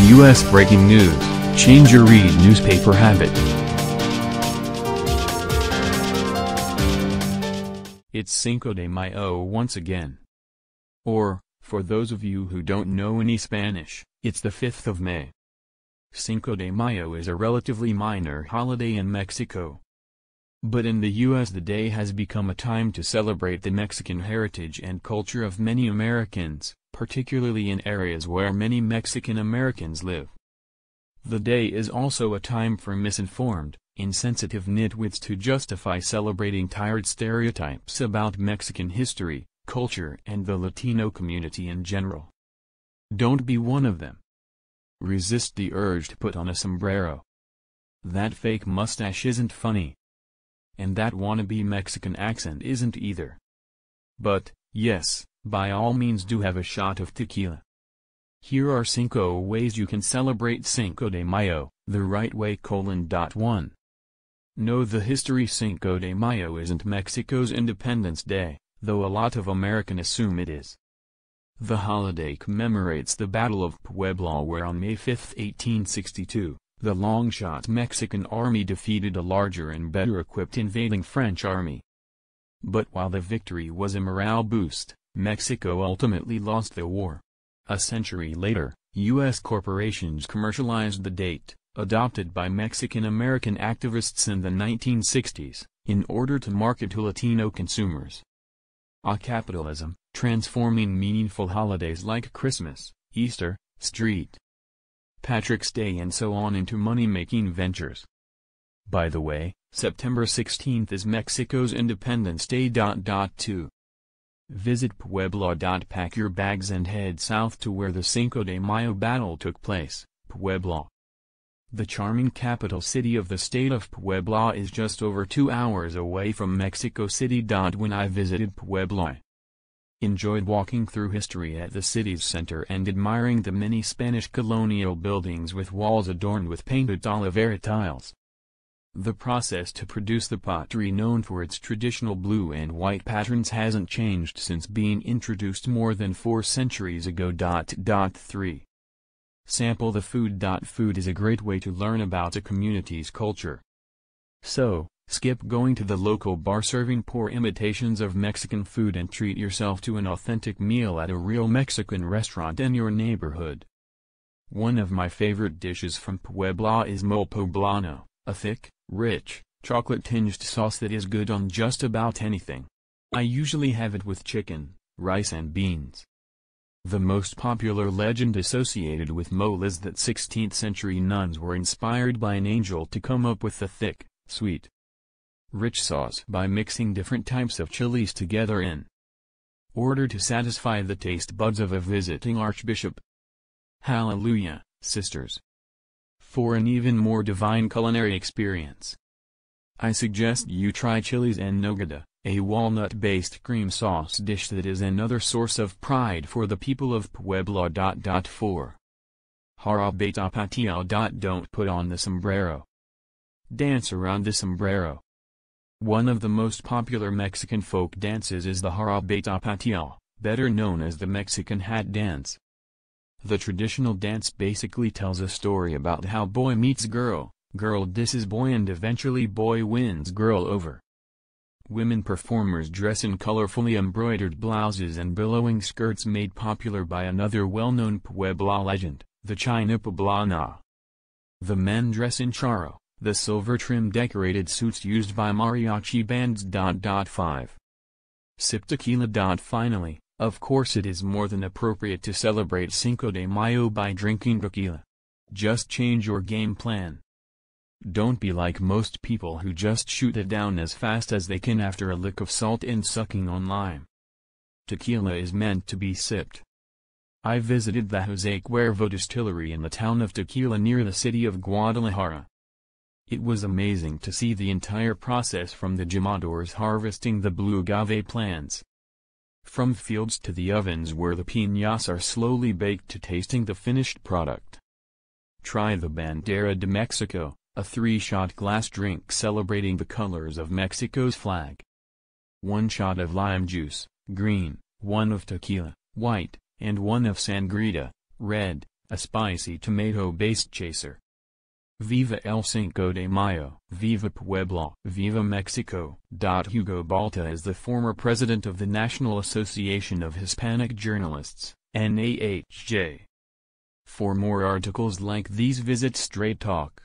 U.S. breaking news, change your read newspaper habit. It's Cinco de Mayo once again. Or, for those of you who don't know any Spanish, it's the 5th of May. Cinco de Mayo is a relatively minor holiday in Mexico. But in the U.S. the day has become a time to celebrate the Mexican heritage and culture of many Americans, particularly in areas where many Mexican Americans live. The day is also a time for misinformed, insensitive nitwits to justify celebrating tired stereotypes about Mexican history, culture and the Latino community in general. Don't be one of them. Resist the urge to put on a sombrero. That fake mustache isn't funny. And that wannabe Mexican accent isn't either. But, yes, by all means do have a shot of tequila. Here are 5 ways you can celebrate Cinco de Mayo, the right way: 1. Know the history. Cinco de Mayo isn't Mexico's Independence Day, though a lot of Americans assume it is. The holiday commemorates the Battle of Puebla, where on May 5, 1862, the longshot Mexican army defeated a larger and better-equipped invading French army. But while the victory was a morale boost, Mexico ultimately lost the war. A century later, U.S. corporations commercialized the date, adopted by Mexican-American activists in the 1960s, in order to market to Latino consumers. Capitalism, transforming meaningful holidays like Christmas, Easter, St. Patrick's Day and so on into money-making ventures. By the way, September 16th is Mexico's Independence Day. 2. Visit Puebla. Pack your bags and head south to where the Cinco de Mayo battle took place, Puebla. The charming capital city of the state of Puebla is just over 2 hours away from Mexico City. When I visited Puebla, enjoyed walking through history at the city's center and admiring the many Spanish colonial buildings with walls adorned with painted Olivera tiles. The process to produce the pottery, known for its traditional blue and white patterns, hasn't changed since being introduced more than 4 centuries ago. 3. Sample the food. Food is a great way to learn about a community's culture. So, skip going to the local bar serving poor imitations of Mexican food and treat yourself to an authentic meal at a real Mexican restaurant in your neighborhood. One of my favorite dishes from Puebla is mole poblano, a thick, rich, chocolate-tinged sauce that is good on just about anything. I usually have it with chicken, rice and beans. The most popular legend associated with mole is that 16th-century nuns were inspired by an angel to come up with the thick, sweet, rich sauce by mixing different types of chilies together in order to satisfy the taste buds of a visiting archbishop. Hallelujah, sisters! For an even more divine culinary experience, I suggest you try chilies en nogada, a walnut-based cream sauce dish that is another source of pride for the people of Puebla. 4. Jarabe tapatio. Don't put on the sombrero. Dance around the sombrero. One of the most popular Mexican folk dances is the jarabe tapatio, better known as the Mexican hat dance. The traditional dance basically tells a story about how boy meets girl, girl disses boy, and eventually boy wins girl over. Women performers dress in colorfully embroidered blouses and billowing skirts made popular by another well-known Puebla legend, the China Poblana. The men dress in charro, the silver-trimmed decorated suits used by mariachi bands. 5. Sip tequila. Finally, of course it is more than appropriate to celebrate Cinco de Mayo by drinking tequila. Just change your game plan. Don't be like most people who just shoot it down as fast as they can after a lick of salt and sucking on lime. Tequila is meant to be sipped. I visited the Jose Cuervo distillery in the town of Tequila near the city of Guadalajara. It was amazing to see the entire process, from the llamadores harvesting the blue agave plants from fields to the ovens where the piñas are slowly baked, to tasting the finished product. Try the Bandera de Mexico, a 3-shot glass drink celebrating the colors of Mexico's flag. 1 shot of lime juice, green, 1 of tequila, white, and 1 of sangria, red, a spicy tomato-based chaser. Viva el Cinco de Mayo, Viva Puebla, Viva Mexico. Hugo Balta is the former president of the National Association of Hispanic Journalists, NAHJ. For more articles like these visit Straight Talk.